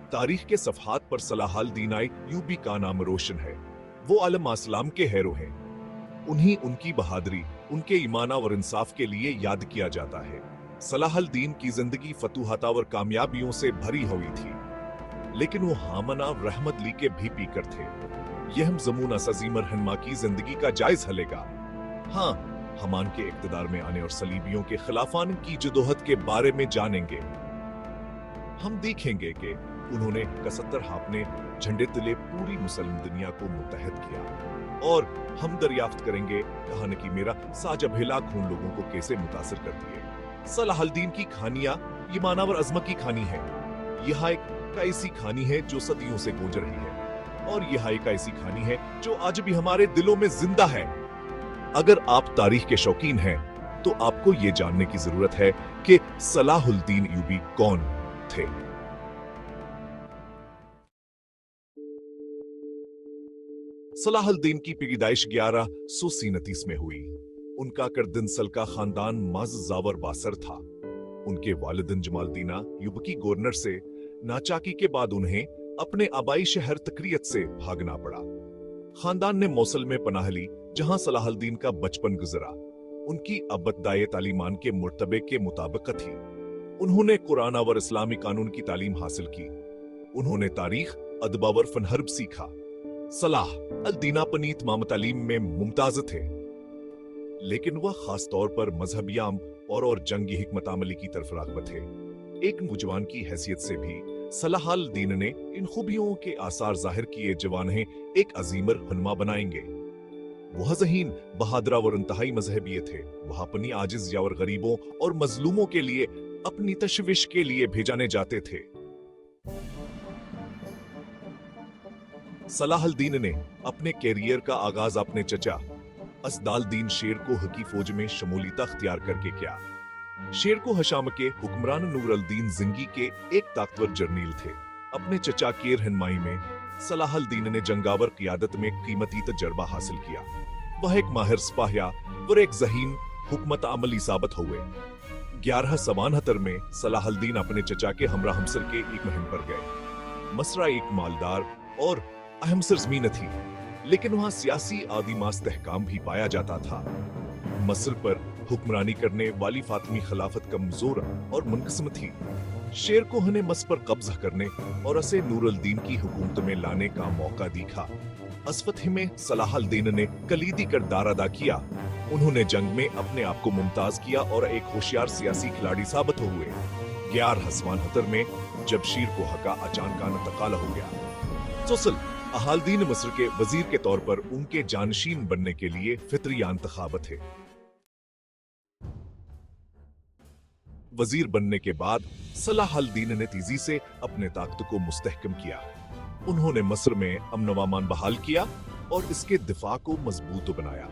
तारीख के सफ़हात पर सलाह अल-दीन अय्यूबी का नाम रोशन है। वो आलम अस्लाम के हैरो हैं। उन्हीं उनकी बहादुरी, उनके ईमान और इंसाफ के लिए याद किया जाता है। सलाह अल-दीन की जिंदगी फतूहात और कामयाबियों से भरी हुई थी, लेकिन वो हामना रहमत ली के भी पीकर थे। यह हम जमूना सजीमर हनमा की जिंदगी का जायज हलेगा। हाँ, हमान के इक्तदार में आने और सलीबियों के खिलाफान की जदोहद के बारे में जानेंगे। हम देखेंगे कि उन्होंने 71 हापने झंडे तले पूरी मुसलमान दुनिया को मुत्तहद किया, और हम दरियाफ्त करेंगे कहानी की मेरा साजा भेला खून लोगों को कैसे मुतासिर करती है। सलाह अल-दीन की कहानियां ईमान और अज़मत की कहानी है। यह एक ऐसी कहानी है जो सदियों से गूंज रही है, और यह एक ऐसी कहानी है जो आज भी हमारे दिलों में जिंदा है। अगर आप तारीख के शौकीन हैं, तो आपको ये जानने की जरूरत है कि सलाह अल-दीन अय्यूबी कौन थे। सलाह अल-दीन की पैदाइश 1139 में हुई। उनका करदिनसल का खानदान माज जावर बासर था। उनके वालिदिन जमालदीन अय्यूबी गवर्नर से नाचाकी के बाद उन्हें अपने आबाई शहर तकरियत से भागना पड़ा। खानदान ने मौसल में पनाह ली, जहां सलाह अल-दीन का बचपन गुजरा। उनकी अबतदाए तालीमान के मुर्तबे के मुताबिक थी। उन्होंने कुरान और इस्लामी कानून की तालीम हासिल की। उन्होंने तारीख, अदब और फनहर्ब सीखा। सलाह अल-दीन पनीत माम तालीम में मुमताज थे, लेकिन वह खास तौर पर मजहबियाम और जंगी हिकमत अमली की तरफ राग़िब थे। एक नौजवान की हैसियत से भी सलाह अल-दीन ने इन खूबियों के आसार जाहिर किए। जवान हैं एक अजीमर हनमा बनाएंगे। वह ज़हीन, बहादुर और इंतहाई मजहबी थे। वह अपनी आजिज या और गरीबों और मजलूमों के लिए, अपनी तशविश के लिए भेजाने जाते थे। सलाह अल-दीन ने अपने कैरियर का आगाज अपने चचा असदाल-दीन शेर को हकी फौज में शमूलियत अख्तियार करके किया। शेर को हशाम के हुक्मरान नूर अल-दीन जिंगी के एक ताकतवर जर्नील थे। अपने चचा की रहनुमाई में सलाह अल-दीन ने जंगावर क़ियादत में कीमती तजर्बा हासिल किया। वह एक माहिर सिपाहिया और एक ज़हीन हुकमत अमली साबित हुए। 1172 में सलाह अल-दीन अपने चचा के हमरा हमसर के एक मुहिम पर गए। मसरा एक मालदार और अहम सरजमीन थी, लेकिन वहां सियासी आदिमा इस्तेहकाम भी पाया जाता था। मस्र पर हुक्मरानी करने वाली फातिमी खिलाफत कमजोर और मुनक़सिम थी। शेर को हने मस्र पर कब्जा करने और उसे नूर अल-दीन की हुकूमत में लाने का मौका दिखा। इस फतह में सलाह अल-दीन ने कलीदी किरदार अदा किया। उन्होंने जंग में अपने आप को मुमताज किया और एक होशियार सियासी खिलाड़ी साबित हुए। 1172 में जब शीर को हका अचानक इंतकाल हो गया, तो अल-दीन मिस्र के वजीर के तौर पर उनके जानशीन बनने के लिए फित्रिया इंतखाब थे। वजीर बनने के बाद सलाह अल-दीन ने तेजी से अपने ताकत को मुस्तहकम किया। उन्होंने मस्र में अमन व अमान बहाल किया और इसके दिफा को मजबूत बनाया।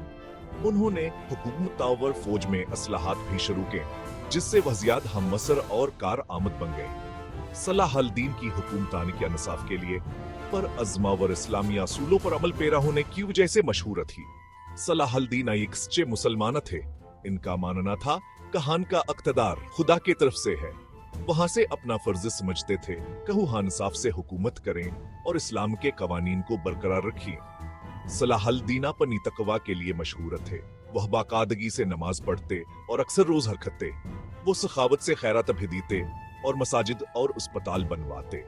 उन्होंने हुकूमत और फौज में असलाहात भी शुरू किए, जिससे वज़ियात हम मस्र और कार आमद बन गए। सलाह अल-दीन की हुकूमतानी के इंसाफ के लिए पर अज़मा और इस्लामी असूलों पर अमल पेरा होने की वजह से मशहूर थी। सलाह अल-दीन एक सच्चे मुसलमान थे। इनका मानना था कहान का इक़्तिदार खुदा की तरफ से है। वहां से अपना फर्ज समझते थे कहू हाँ इंसाफ से हुकूमत करें और इस्लाम के कवानीन को बरकरार रखें। सलाह अल-दीन अपनी तकवा के लिए मशहूर थे। वह बाकायदगी से नमाज पढ़ते और अक्सर रोज हरकते। वो सखावत से खैरात भी देते और मसाजिद और अस्पताल बनवाते।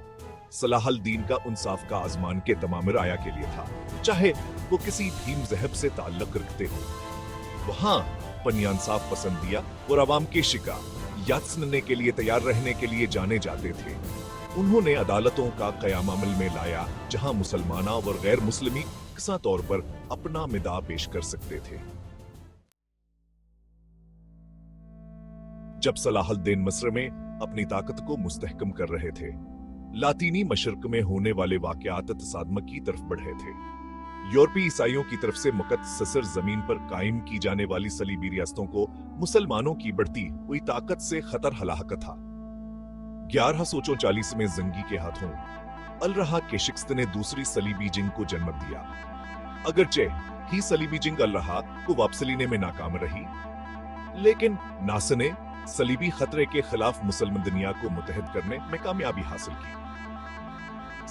सलाह अल-दीन का इंसाफ का आजमान के तमाम राया के लिए था, चाहे वो किसी भी मजहब से ताल्लुक रखते हो। वहां पनिया इंसाफ पसंदिया और अवाम के शिकार याद सुनने के लिए तैयार रहने के लिए जाने जाते थे। उन्होंने अदालतों का क़याम अमल में लाया, जहां मुसलमाना और गैर मुस्लिमी यकसा तौर पर अपना मिदा पेश कर सकते थे। जब सलाह अल-दीन मिस्र में अपनी ताकत को मुस्तहकम कर रहे थे, लातीनी मशरक में होने वाले वाक़यात तसादम की तरफ बढ़े थे। यूरोपीय ईसाइयों की तरफ से मुक़द्दस जमीन पर कायम की जाने वाली सलीबी रियासतों को मुसलमानों की बढ़ती हुई ताकत से खतर हलाक था। 1144 में जंगी के हाथों अल-रहा के शिकस्त ने दूसरी सलीबी जंग को जन्म दिया। अगरचे ही सलीबी जंग अल-रहा को वापस लेने में नाकाम रही, लेकिन नासर ने सलीबी खतरे के खिलाफ मुसलमान दुनिया को मुत्तहद करने में कामयाबी हासिल की।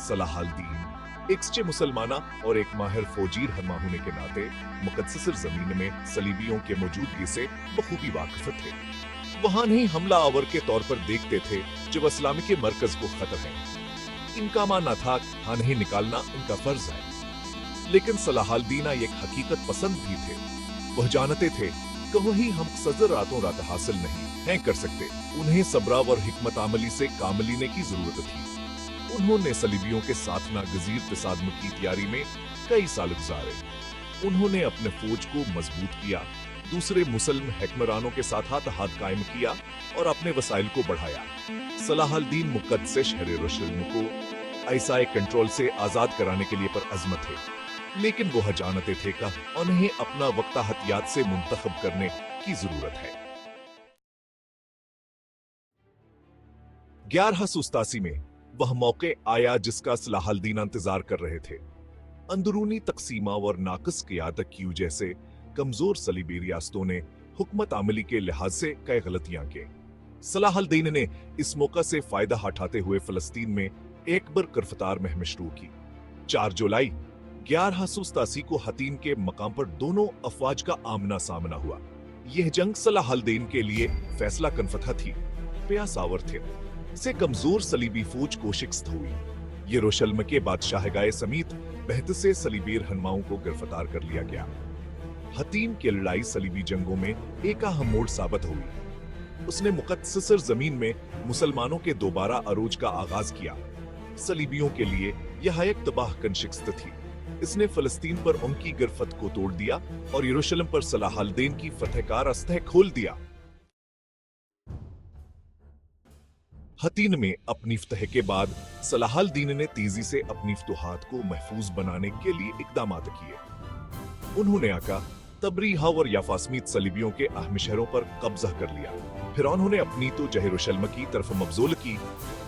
सलाह अल-दीन एक सच्चे मुसलमाना और एक माहिर फौजीर हरमा होने के नाते मुकद्दस ज़मीन में सलीबियों के मौजूदगी से बखूबी वाकिफ थे। वहां नहीं हमला आवर के तौर पर देखते थे जब इस्लामी के मरकज को खतर है। इनका मानना था हाँ नहीं निकालना इनका फर्ज है। लेकिन सलाह अल-दीन एक हकीकत पसंद भी थे। वह जानते थे कि वही हम सजर रातों रात हासिल नहीं है कर सकते। उन्हें सब्र और हिकमत अमली से काम लेने की जरूरत थी। उन्होंने सलीबियों के साथ नागजीर तसादम की तैयारी में कई साल गुजारे। उन्होंने अपने फौज को मजबूत किया, दूसरे मुसलमान हुक्मरानों के साथ इत्तेहाद कायम किया और अपने वसाइल को बढ़ाया। सलाह अल-दीन मुक़द्दस शहर यरूशलेम को ईसाई कंट्रोल से आजाद कराने के लिए पर अज़्म थे, लेकिन वो जानते थे कि उन्हें अपना वक्त हथियात से मुंतखब करने की जरूरत है। 1187 में वह मौके आया जिसका सलाह अल-दीन इंतजार कर रहे थे। अंदरूनी तकसीमा और नाकस क़ियादत की वजह से कमजोर सलीबी रियासतों ने हुकूमत अमली के लिहाज से कई गलतियां की। सलाह अल-दीन ने इस मौका से फायदा उठाते हुए फलस्तीन में एक बरकरफतार मुहिम शुरू की। 4 जुलाई 1187 को हतीम के मकाम पर दोनों अफवाज का आमना सामना हुआ। यह जंग सलाह अल-दीन के लिए फैसला कन फतह थी। प्यासावर थे से कमजोर सलीबी फौज को शिकस्त हुई। यरूशलेम के बादशाहगाह समीत 72 से सलीबी रहनुमाओं को गिरफ्तार कर लिया गया। हतीम की लड़ाई सलीबी जंगों में एक अहम मोड़ साबित हुई। उसने मुकद्दस जमीन में मुसलमानों के दोबारा अरूज का आगाज किया। सलीबियों के लिए यह एक तबाहकुन शिकस्त थी। इसने फलस्तीन पर उनकी गिरफ्त को तोड़ दिया और यरूशलेम पर सलाह अल-दीन की फतह का रास्ता खोल दिया। हतीन में अपनी फतह के बाद सलाह अल-दीन ने तेजी से अपनी फतूहात को महफूज बनाने के लिए इकदाम किए। उन्होंने आका तबरीहा और याफा समेत सलीबियों के अहम शहरों पर कब्जा कर लिया। फिर उन्होंने अपनी तो यरूशलेम की तरफ मबजूल की,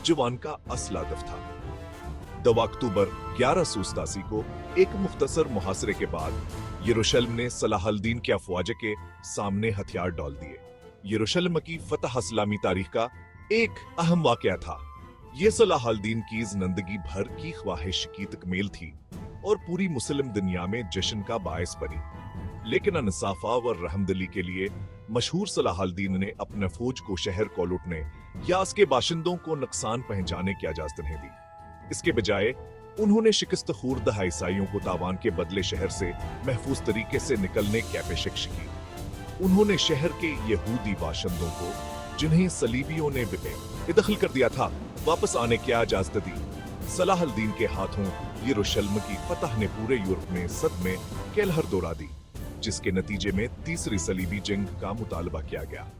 जो उनका असल हदफ था। 2 अक्टूबर 1187 को एक मुख्तसर मुहासरे के बाद यरूशलेम ने सलाह अल-दीन के अफवाज के सामने हथियार डाल दिए। यरूशलेम की फतह इस्लामी तारीख का एक अहम वाकया था। यह सलाह अल-दीन की जिंदगी भर की ख्वाहिश की तकमील थी और पूरी मुस्लिम दुनिया में जश्न का बायस बनी। लेकिन इंसाफा और रहमदिली के लिए मशहूर सलाह अल-दीन ने अपने फौज को शहर को लूटने या उसके बाशिंदों को नुकसान पहुंचाने की इजाजत नहीं दी। इसके बजाय उन्होंने शिकस्त खुर्द ईसाइयों को तावान के बदले शहर से महफूज तरीके से निकलने की पेशकश की। उन्होंने शहर के यहूदी बाशिंदों को, जिन्हें सलीबियों ने बेदखल कर दिया था, वापस आने की इजाजत दी। सलाह अल-दीन के हाथों यरूशलेम की फतह ने पूरे यूरोप में सदमे के लहर दौड़ा दी, जिसके नतीजे में तीसरी सलीबी जंग का मुतालबा किया गया।